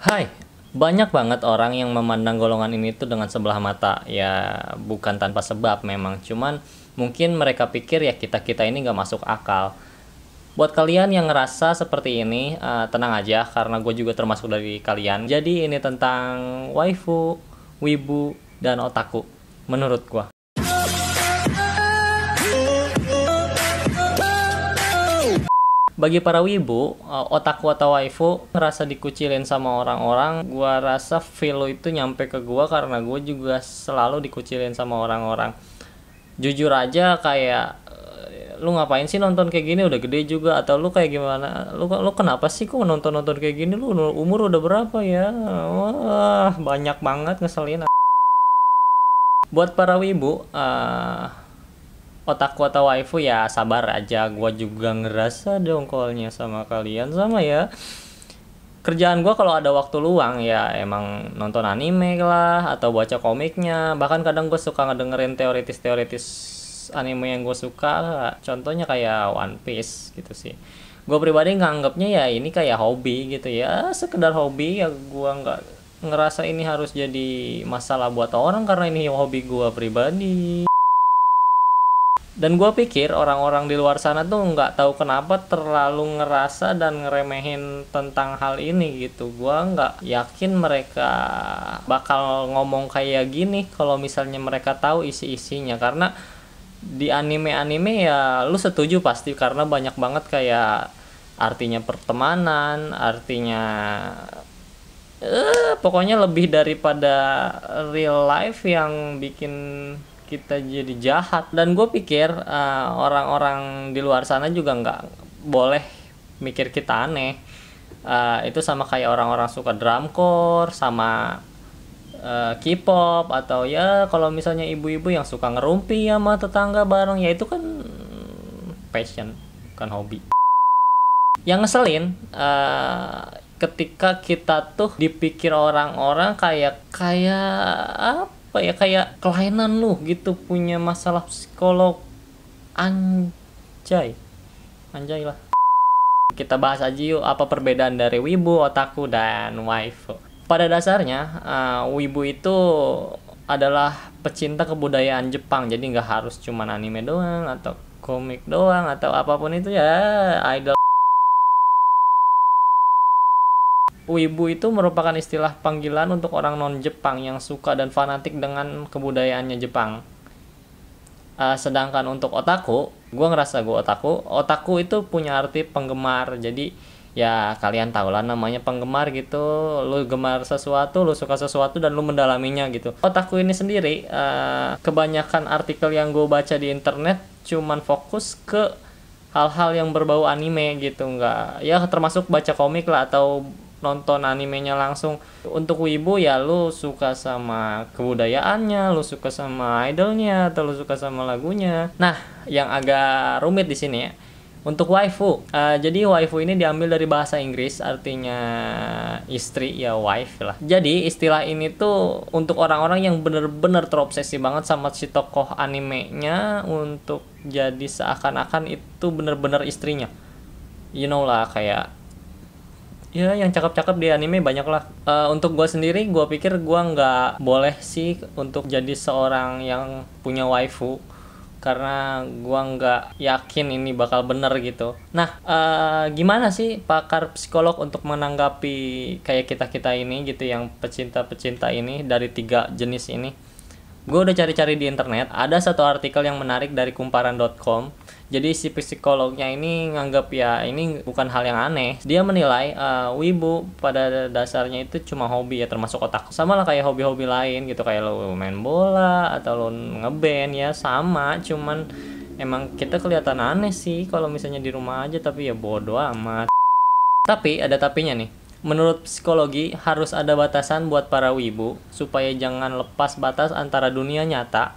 Hai, banyak banget orang yang memandang golongan ini tuh dengan sebelah mata. Ya, bukan tanpa sebab memang. Cuman mungkin mereka pikir ya kita-kita ini nggak masuk akal. Buat kalian yang ngerasa seperti ini, tenang aja karena gue juga termasuk dari kalian. Jadi ini tentang waifu, wibu, dan otaku menurut gue. Bagi para wibu, otaku atau waifu ngerasa dikucilin sama orang-orang, gua rasa feel itu nyampe ke gua karena gua juga selalu dikucilin sama orang-orang. Jujur aja kayak lu ngapain sih nonton kayak gini, udah gede juga, atau lu kayak gimana? Lu kenapa sih kok nonton kayak gini, lu umur udah berapa ya? Wah, banyak banget ngeselin. Buat para wibu, otaku atau waifu ya sabar aja, gua juga ngerasa dongkolnya sama kalian sama ya. Kerjaan gua kalau ada waktu luang ya emang nonton anime lah atau baca komiknya, bahkan kadang gue suka ngedengerin teoritis anime yang gue suka, contohnya kayak One Piece gitu sih. Gue pribadi nganggapnya ya ini kayak hobi gitu ya, sekedar hobi ya, gua nggak ngerasa ini harus jadi masalah buat orang karena ini hobi gua pribadi. Dan gue pikir orang-orang di luar sana tuh nggak tahu kenapa terlalu ngerasa dan ngeremehin tentang hal ini gitu. Gue nggak yakin mereka bakal ngomong kayak gini kalau misalnya mereka tahu isi-isinya. Karena di anime-anime ya lu setuju pasti karena banyak banget kayak artinya pertemanan, artinya pokoknya lebih daripada real life yang bikin kita jadi jahat. Dan gue pikir orang-orang di luar sana juga nggak boleh mikir kita aneh. Itu sama kayak orang-orang suka drumcore sama K-pop, atau ya kalau misalnya ibu-ibu yang suka ngerumpi sama tetangga bareng, ya itu kan passion, bukan hobi. Yang ngeselin ketika kita tuh dipikir orang-orang kayak apa ya, kayak kelainan lu gitu, punya masalah psikolog. Anjay lah. Kita bahas aja yuk apa perbedaan dari wibu, otaku, dan waifu. Pada dasarnya wibu itu adalah pecinta kebudayaan Jepang, jadi nggak harus cuman anime doang atau komik doang atau apapun itu ya, idol. Wibu itu merupakan istilah panggilan untuk orang non-Jepang yang suka dan fanatik dengan kebudayaannya Jepang. Sedangkan untuk otaku, gue ngerasa gue otaku itu punya arti penggemar. Jadi ya kalian tau lah namanya penggemar gitu, lu gemar sesuatu, lu suka sesuatu dan lu mendalaminya gitu. Otaku ini sendiri, kebanyakan artikel yang gue baca di internet cuman fokus ke hal-hal yang berbau anime gitu, nggak ya termasuk baca komik lah atau nonton animenya langsung. Untuk wibu ya lu suka sama kebudayaannya, lu suka sama idolnya, atau lu suka sama lagunya. Nah, yang agak rumit di sini ya, untuk waifu. Jadi waifu ini diambil dari bahasa Inggris, artinya istri ya, wife lah. Jadi istilah ini tuh untuk orang-orang yang bener-bener terobsesi banget sama si tokoh animenya untuk jadi seakan-akan itu bener-bener istrinya. You know lah, kayak ya yang cakep-cakep di anime banyak lah. Untuk gue sendiri, gue pikir gue nggak boleh sih untuk jadi seorang yang punya waifu karena gue nggak yakin ini bakal bener gitu. Nah, gimana sih pakar psikolog untuk menanggapi kayak kita ini gitu, yang pecinta-pecinta ini dari 3 jenis ini? Gue udah cari-cari di internet, ada satu artikel yang menarik dari kumparan.com. Jadi si psikolognya ini nganggap ya ini bukan hal yang aneh. Dia menilai wibu pada dasarnya itu cuma hobi ya, termasuk otak. Sama lah kayak hobi-hobi lain gitu, kayak lo main bola atau lo ngeband ya sama. Cuman emang kita kelihatan aneh sih kalau misalnya di rumah aja, tapi ya bodo amat. Tapi ada tapinya nih. Menurut psikologi harus ada batasan buat para wibu supaya jangan lepas batas antara dunia nyata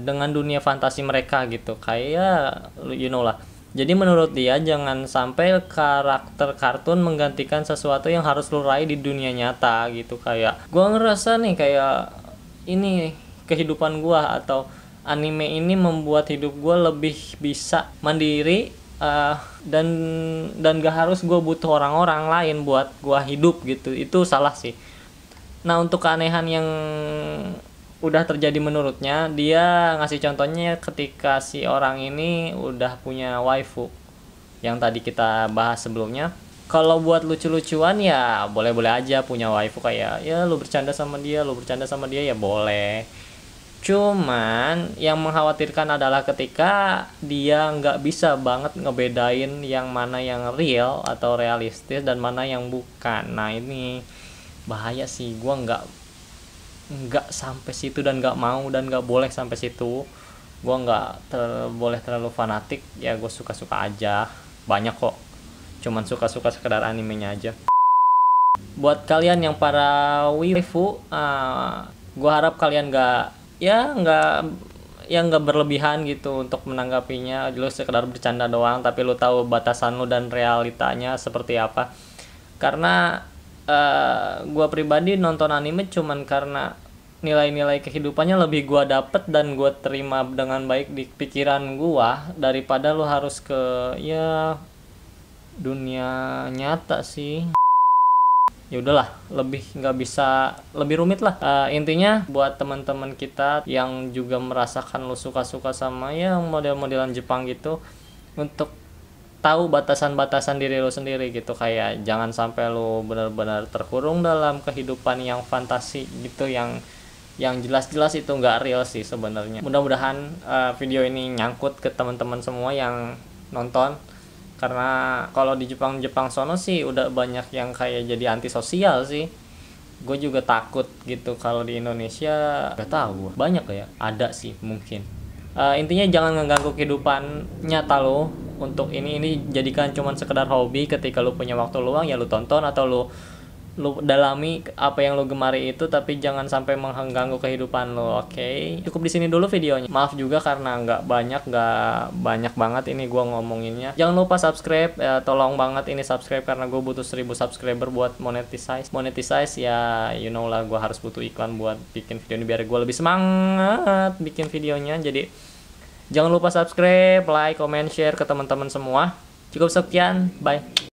dengan dunia fantasi mereka gitu, kayak you know lah. Jadi menurut dia jangan sampai karakter kartun menggantikan sesuatu yang harus lu raih di dunia nyata gitu. Kayak gua ngerasa nih kayak ini kehidupan gua atau anime ini membuat hidup gua lebih bisa mandiri, dan gak harus gue butuh orang-orang lain buat gue hidup gitu. Itu salah sih. Nah, untuk keanehan yang udah terjadi menurutnya, dia ngasih contohnya ketika si orang ini udah punya waifu yang tadi kita bahas sebelumnya. Kalau buat lucu-lucuan ya boleh-boleh aja punya waifu, kayak ya lu bercanda sama dia, ya boleh. Cuman yang mengkhawatirkan adalah ketika dia nggak bisa banget ngebedain yang mana yang real atau realistis dan mana yang bukan. Nah, ini bahaya sih. Gua nggak sampai situ dan nggak mau dan nggak boleh sampai situ. Gua nggak boleh terlalu fanatik. Ya gue suka-suka aja. Banyak kok, cuman suka-suka sekedar animenya aja. Buat kalian yang para wifu, gue harap kalian nggak berlebihan gitu untuk menanggapinya. Lu sekedar bercanda doang, tapi lu tahu batasan lu dan realitanya seperti apa. Karena gue pribadi nonton anime cuman karena nilai-nilai kehidupannya lebih gue dapet dan gue terima dengan baik di pikiran gue, daripada lu harus ke ya dunia nyata sih. Ya udahlah, lebih rumit lah. Intinya buat teman-teman kita yang juga merasakan lu suka-suka sama ya model-modelan Jepang gitu, untuk tahu batasan-batasan diri lu sendiri gitu. Kayak jangan sampai lu benar-benar terkurung dalam kehidupan yang fantasi gitu, yang jelas-jelas itu nggak real sih sebenarnya. Mudah-mudahan video ini nyangkut ke teman-teman semua yang nonton, karena kalau di Jepang sono sih udah banyak yang kayak jadi antisosial sih. Gue juga takut gitu kalau di Indonesia, gak tahu banyak ya, ada sih mungkin. Intinya jangan ngeganggu kehidupan nyata lo untuk ini jadikan cuman sekedar hobi. Ketika lu punya waktu luang ya lu tonton atau lu dalami apa yang lu gemari itu, tapi jangan sampai mengganggu kehidupan lu. Oke. Cukup di sini dulu videonya. Maaf juga karena nggak banyak banget ini gua ngomonginnya. Jangan lupa subscribe, tolong banget ini subscribe karena gue butuh 1000 subscriber buat monetize ya, you know lah, gua harus butuh iklan buat bikin video ini biar gue lebih semangat bikin videonya. Jadi jangan lupa subscribe, like, comment, share ke teman-teman semua. Cukup sekian, bye.